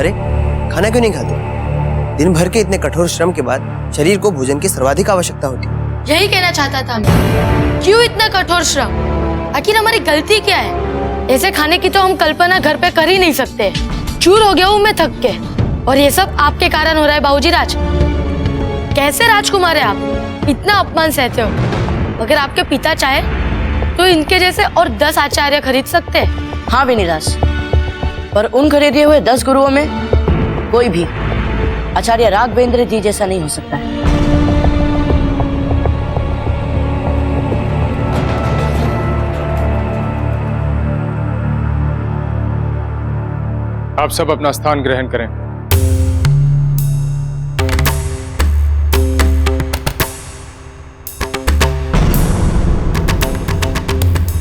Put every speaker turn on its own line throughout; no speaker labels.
अरे खाना क्यों नहीं खाते? दिन भर के इतने कठोर श्रम के बाद शरीर को भोजन की सर्वाधिक आवश्यकता होती है।
यही कहना चाहता था मैं। क्यों इतना कठोर श्रम? आखिर हमारी गलती क्या है? ऐसे खाने की तो हम कल्पना घर पे कर ही नहीं सकते। चूर हो गया हूँ मैं थक के, और ये सब आपके कारण हो रहा है बाबूजी राज। कैसे राजकुमार है आप? इतना अपमान सहते हो। अगर आपके पिता चाहे तो इनके जैसे और 10 आचार्य खरीद सकते हैं।
हाँ विनिदास, पर उन खरीदे हुए 10 गुरुओं में कोई भी आचार्य राघवेंद्र जी जैसा नहीं हो सकता है।
आप सब अपना स्थान ग्रहण करें।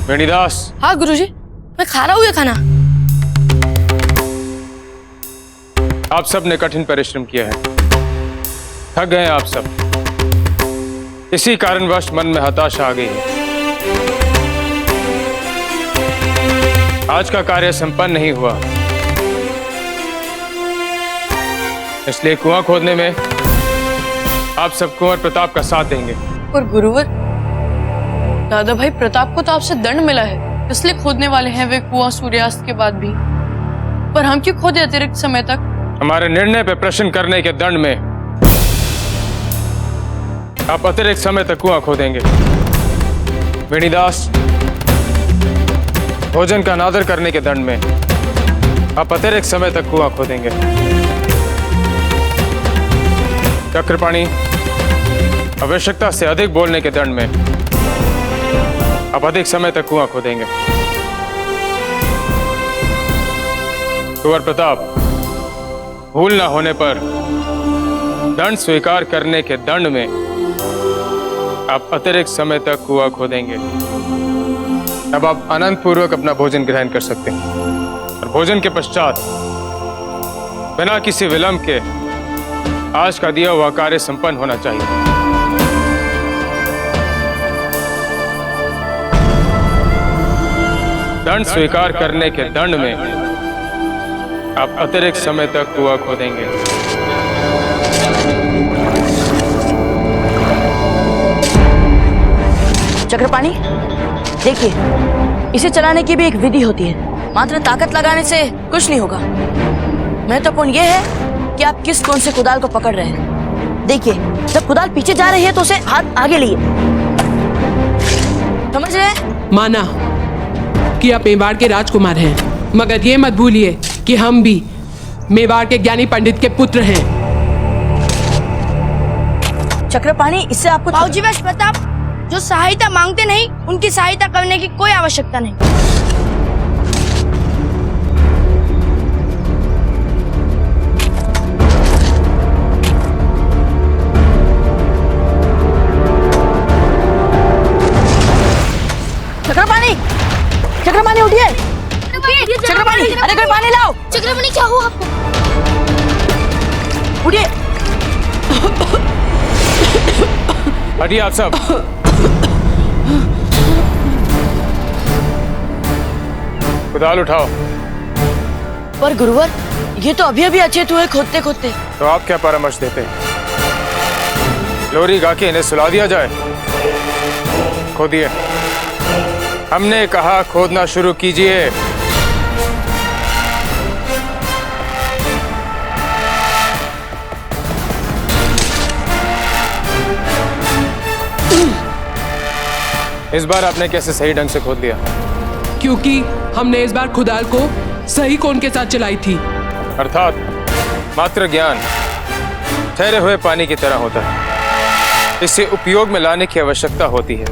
वेणीदास।
हाँ गुरुजी, मैं खा रहा हूँ ये खाना।
आप सब ने कठिन परिश्रम किया है, थक गए हैं आप सब। इसी कारणवश मन में हताशा आ गई है। आज का कार्य संपन्न नहीं हुआ, इसलिए कुआं खोदने में आप सब कुंवर प्रताप का साथ देंगे।
पर गुरुवर, दादा भाई प्रताप को तो आपसे दंड मिला है, इसलिए खोदने वाले हैं वे कुआं सूर्यास्त के बाद भी। पर हम क्यों खोदे अतिरिक्त समय तक?
हमारे निर्णय पर प्रश्न करने के दंड में आप अतिरिक्त समय तक कुआं खोदेंगे। वेणीदास, भोजन का अनादर करने के दंड में आप अतिरिक्त समय तक कुआं खोदेंगे। चक्रपाणी, आवश्यकता से अधिक बोलने के दंड में आप अधिक समय तक कुआं खोदेंगे। कुंवर प्रताप, भूल न होने पर दंड स्वीकार करने के दंड में आप अतिरिक्त समय तक कुआं खोदेंगे। अब आप आनंद पूर्वक अपना भोजन ग्रहण कर सकते हैं, और भोजन के पश्चात बिना किसी विलंब के आज का दिया हुआ कार्य संपन्न होना चाहिए। दंड स्वीकार करने के दंड में आप अतिरिक्त समय तक कुआं खोदेंगे।
चक्रपाणी, देखिए, इसे चलाने की भी एक विधि होती है। मात्र ताकत लगाने से कुछ नहीं होगा। महत्वपूर्ण यह है कि आप किस कोण से कुदाल को पकड़ रहे हैं। देखिए, जब कुदाल पीछे जा रही है तो उसे हाथ आगे लिए। समझ रहे हैं?
माना कि आप मेवाड़ के राजकुमार हैं, मगर ये मत भूलिए कि हम भी मेवाड़ के ज्ञानी पंडित के पुत्र हैं।
चक्रपाणी, इससे आपको
बाबूजी वैश्य प्रताप जो सहायता मांगते नहीं, उनकी सहायता करने की कोई आवश्यकता नहीं।
चक्रपाणी, चक्रपाणी उठिए। चक्रपाणी, अरे कोई पानी लाओ।
चक्रपाणी, क्या हुआ आपको?
उठिए।
हटिए आप सब। कुदाल उठाओ।
पर गुरुवर, ये तो अभी अभी अचेत हुए खोदते खोदते।
तो आप क्या परामर्श देते हैं? लोरी गा के इन्हें सुला दिया जाए? खोदिए। हमने कहा खोदना शुरू कीजिए। इस बार आपने कैसे सही ढंग से खोद लिया?
क्योंकि हमने इस बार कुदाल को सही कोण के साथ चलाई थी।
अर्थात मात्र ज्ञान ठहरे हुए पानी की तरह होता है, इसे उपयोग में लाने की आवश्यकता होती है।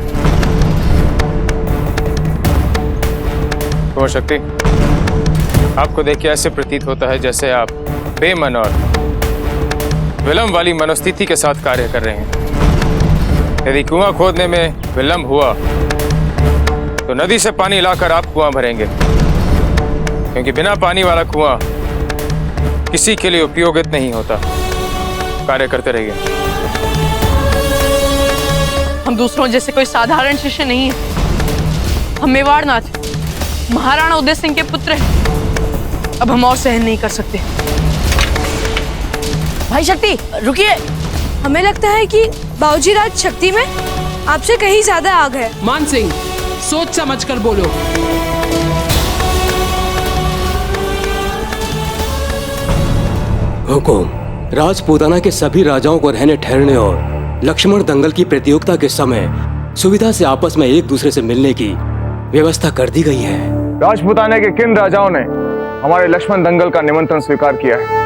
कुंवर शक्ति, आपको देख के ऐसे प्रतीत होता है जैसे आप बेमन और विलंब वाली मनोस्थिति के साथ कार्य कर रहे हैं। यदि कुआं खोदने में विलंब हुआ तो नदी से पानी लाकर आप कुआं भरेंगे, क्योंकि बिना पानी वाला कुआं किसी के लिए उपयोगित नहीं होता। कार्य करते रहिए।
हम दूसरों जैसे कोई साधारण शिष्य नहीं है। हम मेवाड़नाथ महाराणा उदय सिंह के पुत्र हैं। अब हम और सहन नहीं कर सकते।
भाई शक्ति रुकिए।
हमें लगता है कि बाबूजी राज शक्ति में आपसे कहीं ज्यादा आग है।
मान सिंह, सोच समझ कर बोलो।
हुकुम, राजपूताना के सभी राजाओं को रहने ठहरने और लक्ष्मण दंगल की प्रतियोगिता के समय सुविधा से आपस में एक दूसरे से मिलने की व्यवस्था कर दी गई है।
राजपूताना के किन राजाओं ने हमारे लक्ष्मण दंगल का निमंत्रण स्वीकार किया है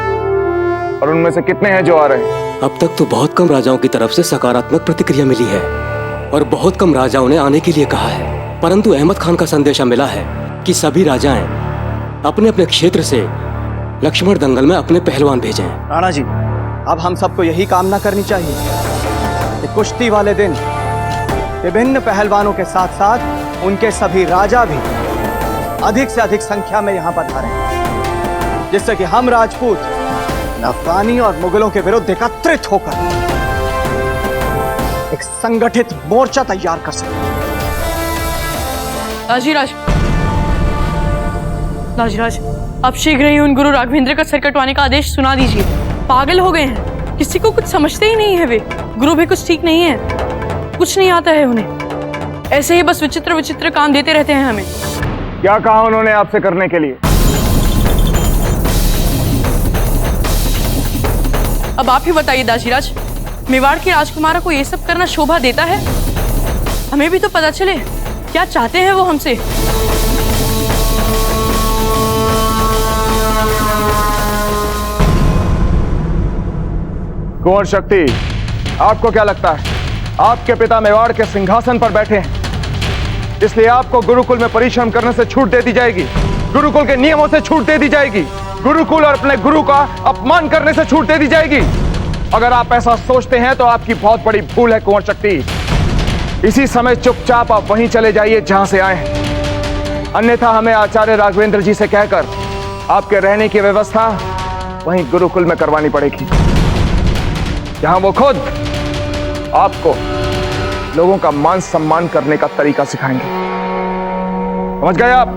और उनमें से कितने हैं जो आ रहे हैं?
अब तक तो बहुत कम राजाओं की तरफ से सकारात्मक प्रतिक्रिया मिली है और बहुत कम राजाओं ने आने के लिए कहा है, परंतु अहमद खान का संदेशा मिला है कि सभी राजाएं अपने अपने क्षेत्र से लक्ष्मण दंगल में अपने पहलवान भेजें।
राणा जी, अब हम सबको यही कामना करनी चाहिए कि कुश्ती वाले दिन विभिन्न पहलवानों के साथ साथ उनके सभी राजा भी अधिक से अधिक संख्या में यहाँ पधारें, जिससे कि हम राजपूत अफगानी और मुगलों के विरुद्ध एकत्रित होकर एक संगठित मोर्चा तैयार कर सकें।
राजराज, आप शीघ्र ही उन गुरु राघवेंद्र का सर कटवाने का आदेश सुना दीजिए। पागल हो गए हैं, किसी को कुछ समझते ही नहीं है। वे गुरु भी कुछ ठीक नहीं है, कुछ नहीं आता है उन्हें। ऐसे ही बस विचित्र विचित्र काम देते रहते हैं हमें।
क्या कहा उन्होंने आपसे करने के लिए?
अब आप ही बताइए दाजीराज, मेवाड़ की राजकुमारा को ये सब करना शोभा देता है? हमें भी तो पता चले क्या चाहते हैं वो हमसे।
कुंवर शक्ति, आपको क्या लगता है आपके पिता मेवाड़ के सिंहासन पर बैठे हैं, इसलिए आपको गुरुकुल में परिश्रम करने से छूट दे दी जाएगी, गुरुकुल के नियमों से छूट दे दी जाएगी, गुरुकुल और अपने गुरु का अपमान करने से छूट दे दी जाएगी? अगर आप ऐसा सोचते हैं तो आपकी बहुत बड़ी भूल है कुंवर शक्ति। इसी समय चुपचाप आप वहीं चले जाइए जहां से आए हैं, अन्यथा हमें आचार्य राघवेंद्र जी से कहकर आपके रहने की व्यवस्था वहीं गुरुकुल में करवानी पड़ेगी, जहां वो खुद आपको लोगों का मान सम्मान करने का तरीका सिखाएंगे। समझ गए आप?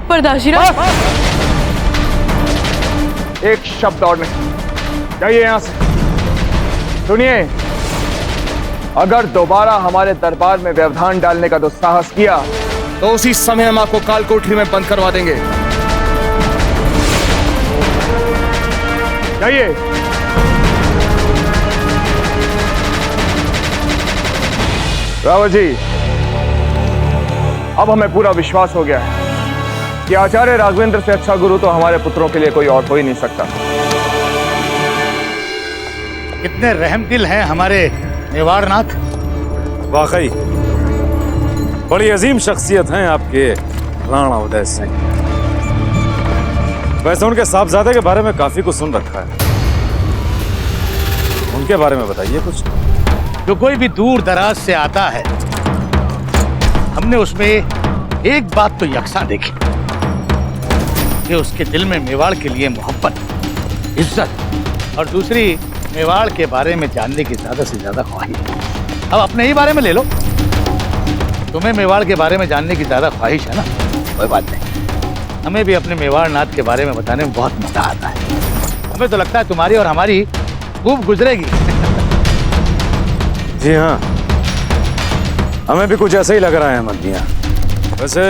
पर दाजीराज,
एक शब्द और नहीं, जाइए यहां से। सुनिए, अगर दोबारा हमारे दरबार में व्यवधान डालने का दुस्साहस किया तो उसी समय हम आपको काल कोठरी में बंद करवा देंगे। जाइए। रावत जी, अब हमें पूरा विश्वास हो गया है कि आचार्य राघवेंद्र से अच्छा गुरु तो हमारे पुत्रों के लिए कोई और हो ही नहीं सकता।
कितने रहमदिल हैं हमारे मेवाड़नाथ।
वाकई बड़ी अजीम शख्सियत हैं आपके राणा उदय सिंह। वैसे उनके साहबजादे के बारे में काफी कुछ सुन रखा है, उनके बारे में बताइए कुछ।
जो कोई भी दूर दराज से आता है, हमने उसमें एक बात तो यकसा देखी कि उसके दिल में मेवाड़ के लिए मोहब्बत, इज्जत और दूसरी मेवाड़ के बारे में जानने की ज्यादा से ज्यादा ख्वाहिश। अब अपने ही बारे में ले लो, तुम्हें मेवाड़ के बारे में जानने की ज्यादा ख्वाहिश है ना, कोई बात नहीं, हमें भी अपने मेवाड़ नाथ के बारे में बताने में बहुत मजा आता है। हमें तो लगता है तुम्हारी और हमारी खूब गुजरेगी।
जी हाँ, हमें भी कुछ ऐसा ही लग रहा है अहमद मियां। वैसे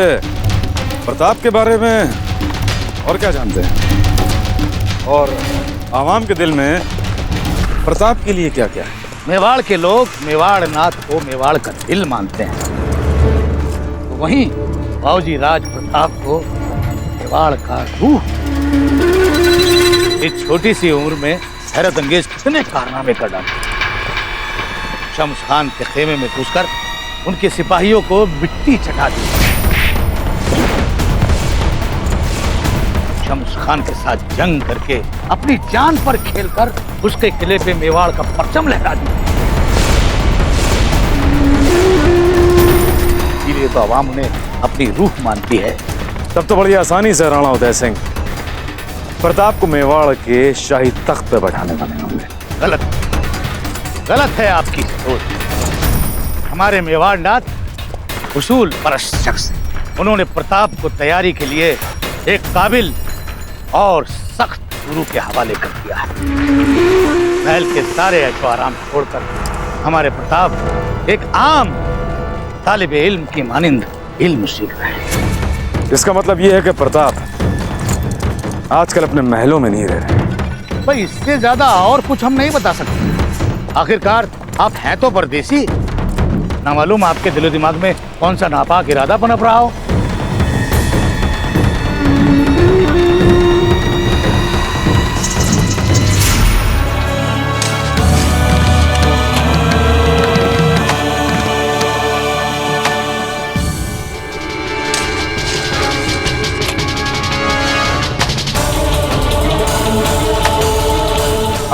प्रताप के बारे में और क्या जानते हैं, और आवाम के दिल में प्रताप के लिए क्या क्या है?
मेवाड़ के लोग मेवाड़ नाथ को मेवाड़ का दिल मानते हैं, तो वहीं बाबूजी राज प्रताप को मेवाड़ का रूह। इस छोटी सी उम्र में हैरत अंगेज कितने कारनामे कर डाले। शम्स खान के खेमे में घुसकर उनके सिपाहियों को मिट्टी चटा दी, शम्स खान के साथ जंग करके अपनी जान पर खेलकर उसके किले पे मेवाड़ का परचम लहरा दिया। इसीलिए तो आवाम उन्हें अपनी रूह मानती है।
तब तो बड़ी आसानी से राणा उदय सिंह प्रताप को मेवाड़ के शाही तख्त पे बैठाने वाले होंगे।
गलत है आपकी सोच। हमारे मेवाड़ नाथ उसूल परस्त शख्स हैं। उन्होंने प्रताप को तैयारी के लिए एक काबिल और सख्त गुरु के हवाले कर दिया है। महल के सारे ऐशो आराम छोड़कर हमारे प्रताप एक आम तालिबे इल्म की मानिंद इल्म सीख रहे हैं।
इसका मतलब यह है कि प्रताप आजकल अपने महलों में नहीं रह रहे।
भाई इससे ज्यादा और कुछ हम नहीं बता सकते। आखिरकार आप हैं तो परदेसी, ना मालूम आपके दिलो दिमाग में कौन सा नापाक इरादा पनप रहा हो।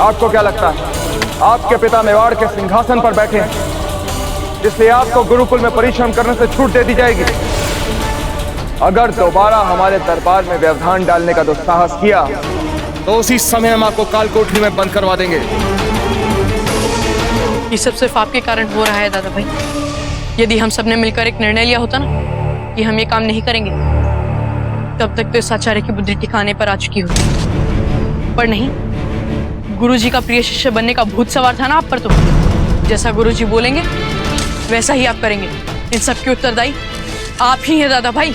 आपको क्या लगता है आपके पिता मेवाड़ के सिंहासन पर बैठे हैं, इसलिए आपको गुरुकुल में परिश्रम करने से छूट दे दी जाएगी? अगर दोबारा हमारे दरबार में व्यवधान डालने का दुस्साहस किया तो उसी समय हम आपको काल कोठरी में बंद करवा देंगे।
ये सब सिर्फ आपके कारण हो रहा है दादा भाई। यदि हम सब ने मिलकर एक निर्णय लिया होता ना कि हम ये काम नहीं करेंगे, तब तक तो इस आचार्य की बुद्धि ठिकाने पर आ चुकी होती। पर नहीं, गुरुजी का प्रिय शिष्य बनने का भूत सवार था ना आप पर। तो जैसा गुरुजी बोलेंगे वैसा ही आप करेंगे। इन सब के उत्तरदायी आप ही हैं दादा भाई।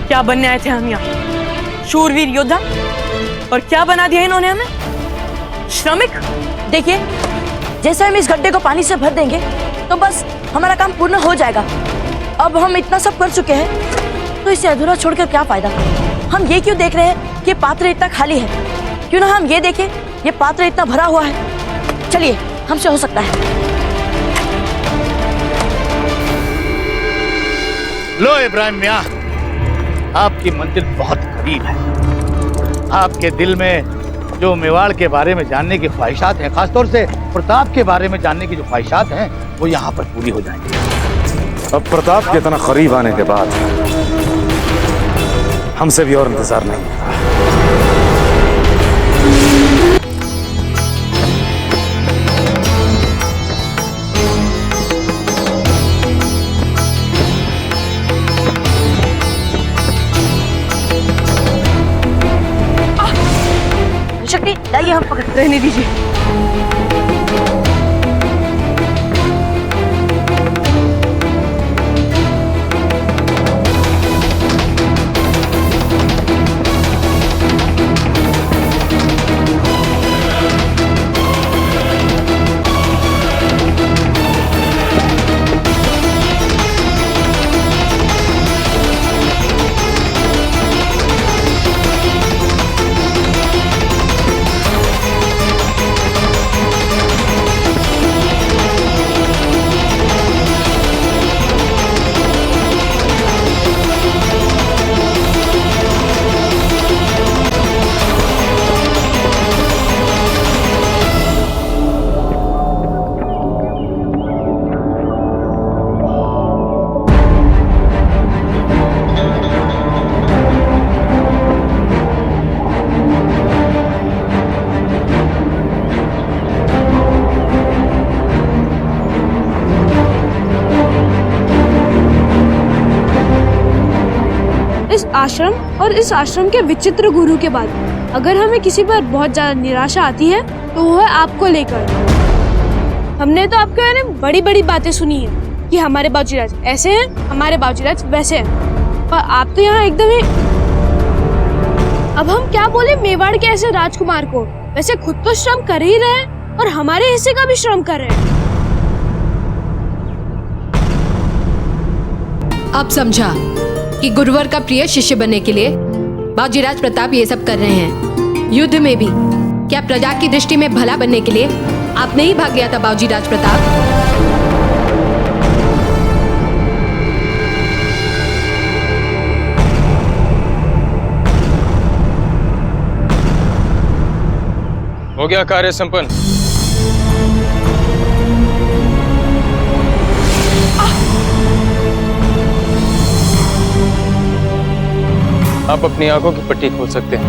क्या बनने आए थे हम यहाँ? शूरवीर योद्धा? और क्या बना दिया इन्होंने हमें? श्रमिक?
देखिए, जैसे हम इस गड्ढे को पानी से भर देंगे तो बस हमारा काम पूर्ण हो जाएगा। अब हम इतना सब कर चुके हैं तो इसे अधूरा छोड़कर क्या फायदा? हम ये क्यों देख रहे हैं कि पात्र इतना खाली है? क्यों ना हम ये देखें ये पात्र इतना भरा हुआ है। चलिए, हमसे हो सकता है।
लो इब्राहिम मियां, आपकी मंजिल बहुत करीब है। आपके दिल में जो मेवाड़ के बारे में जानने की ख्वाहिशात हैं, खासतौर से प्रताप के बारे में जानने की जो ख्वाहिशात हैं, वो यहाँ पर पूरी हो जाएंगी।
अब प्रताप के इतना करीब आने के बाद हमसे भी और इंतजार नहीं।
शक्ति, लाइए हम पकड़।
रहने दीजिए।
आश्रम और इस आश्रम के विचित्र गुरु के बाद अगर हमें किसी पर बहुत ज्यादा निराशा आती है तो वो है आपको लेकर। हमने तो आपके बारे में बड़ी बड़ी बातें सुनी है कि हमारे बाबूजीराज ऐसे हैं, हमारे बाबूजीराज वैसे हैं, पर आप तो यहाँ एकदम ही। अब हम क्या बोले मेवाड़ के ऐसे राजकुमार को? वैसे खुद तो श्रम कर ही रहे हैं और हमारे हिस्से का भी श्रम कर रहे हैं।
अब समझा कि गुरुवर का प्रिय शिष्य बनने के लिए बाबूजीराज प्रताप ये सब कर रहे हैं। युद्ध में भी क्या प्रजा की दृष्टि में भला बनने के लिए आप नहीं भाग गया था बाबूजीराज प्रताप?
हो गया कार्य संपन्न। आप अपनी आंखों की पट्टी खोल सकते हैं।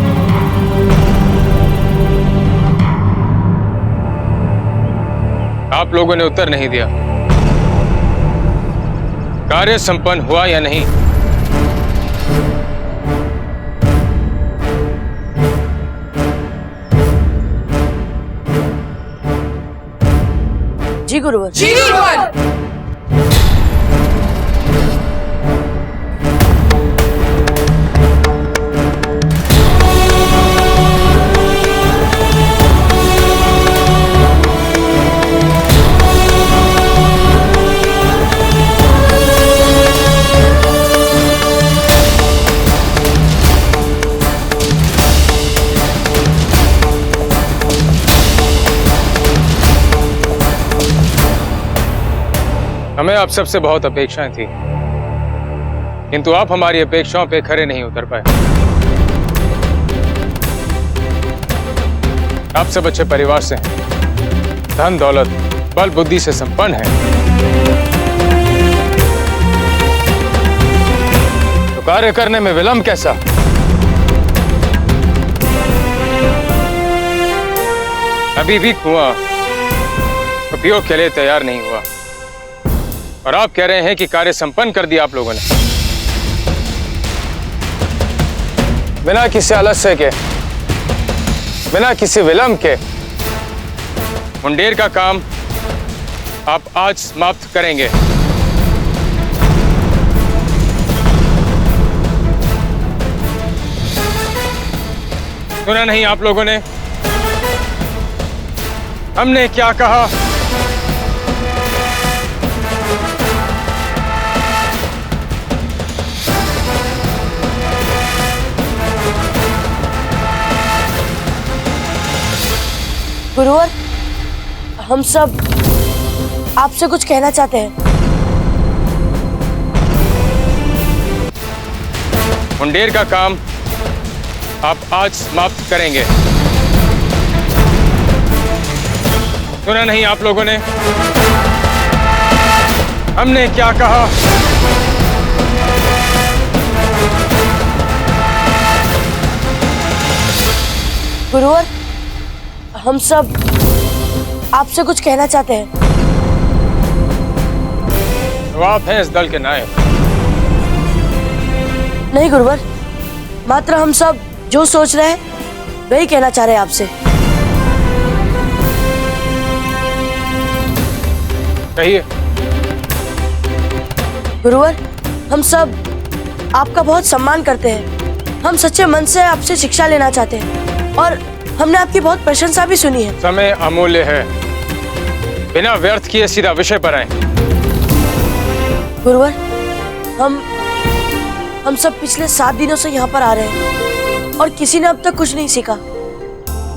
आप लोगों ने उत्तर नहीं दिया। कार्य संपन्न हुआ या नहीं?
जी गुरुवर।
जी गुरुवर।
हमें आप सबसे बहुत अपेक्षाएं थी, किंतु आप हमारी अपेक्षाओं पे खरे नहीं उतर पाए। आप सब अच्छे परिवार से हैं, धन दौलत बल बुद्धि से संपन्न हैं, तो कार्य करने में विलंब कैसा? अभी भी कुआं उपयोग के लिए तैयार नहीं हुआ और आप कह रहे हैं कि कार्य संपन्न कर दिया आप लोगों ने। बिना किसी आलस्य के, बिना किसी विलंब के मुंडेर का काम आप आज समाप्त करेंगे। सुना नहीं आप लोगों ने हमने क्या कहा?
गुरुवर, हम सब आपसे कुछ कहना चाहते हैं।
मुंडेर का काम आप आज समाप्त करेंगे। सुना नहीं आप लोगों ने हमने क्या कहा?
गुरुवर, हम सब आपसे कुछ कहना चाहते हैं।
तो आप हैं इस दल के नायक?
नहीं गुरुवर, मात्र हम सब जो सोच रहे हैं वही कहना चाह रहे हैं आपसे।
कहिए।
गुरुवर, हम सब आपका बहुत सम्मान करते हैं। हम सच्चे मन से आपसे शिक्षा लेना चाहते हैं और हमने आपकी बहुत प्रशंसा भी सुनी है।
समय अमूल्य है, बिना व्यर्थ किए सीधा विषय पर आए।
गुरुवर, हम सब पिछले 7 दिनों से यहाँ पर आ रहे हैं और किसी ने अब तक कुछ नहीं सीखा।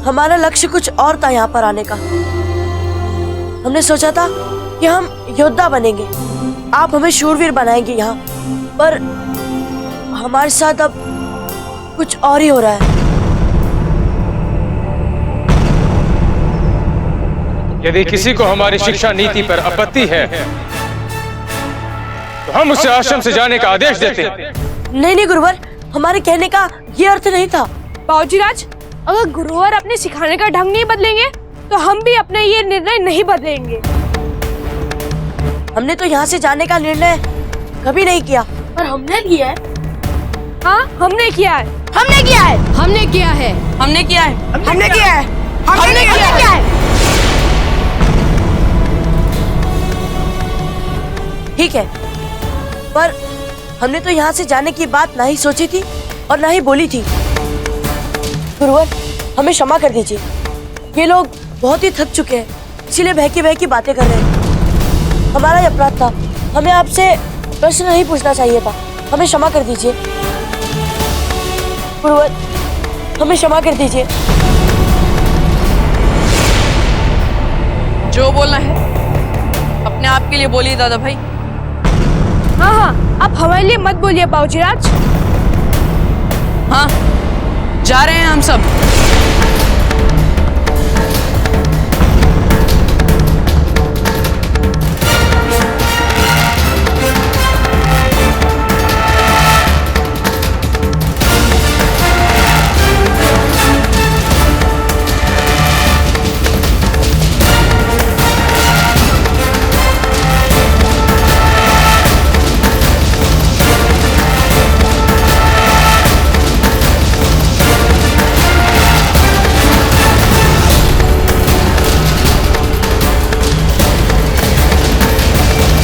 हमारा लक्ष्य कुछ और था यहाँ पर आने का। हमने सोचा था कि हम योद्धा बनेंगे, आप हमें शूरवीर बनाएंगे यहाँ, पर हमारे साथ अब कुछ और ही हो रहा है।
यदि किसी को हमारी शिक्षा नीति पर आपत्ति है तो हम उसे आश्रम से जाने का आदेश देते हैं।
नहीं गुरुवर, हमारे कहने का ये अर्थ नहीं था।
बाबूजीराज, अगर गुरुवर अपने सिखाने का ढंग नहीं बदलेंगे तो हम भी अपना ये निर्णय नहीं बदलेंगे।
हमने तो यहाँ से जाने का निर्णय कभी नहीं किया,
पर हमने किया है।
हाँ, हमने किया है।
हमने किया है।
हमने किया है।
हमने किया है।
हमने किया है।
हमने किया है। ठीक है, पर हमने तो यहाँ से जाने की बात ना ही सोची थी और ना ही बोली थी। गुरुवर, हमें क्षमा कर दीजिए। ये लोग बहुत ही थक चुके हैं, इसीलिए बहकी बातें कर रहे हैं। हमारा ही अपराध था, हमें आपसे प्रश्न नहीं पूछना चाहिए था। हमें क्षमा कर दीजिए गुरुवर, हमें क्षमा कर दीजिए।
जो बोलना है अपने आप के लिए बोलिए दादा भाई।
हाँ, आप हमारे लिए मत बोलिए बाबूजीराज।
हाँ, जा रहे हैं हम सब।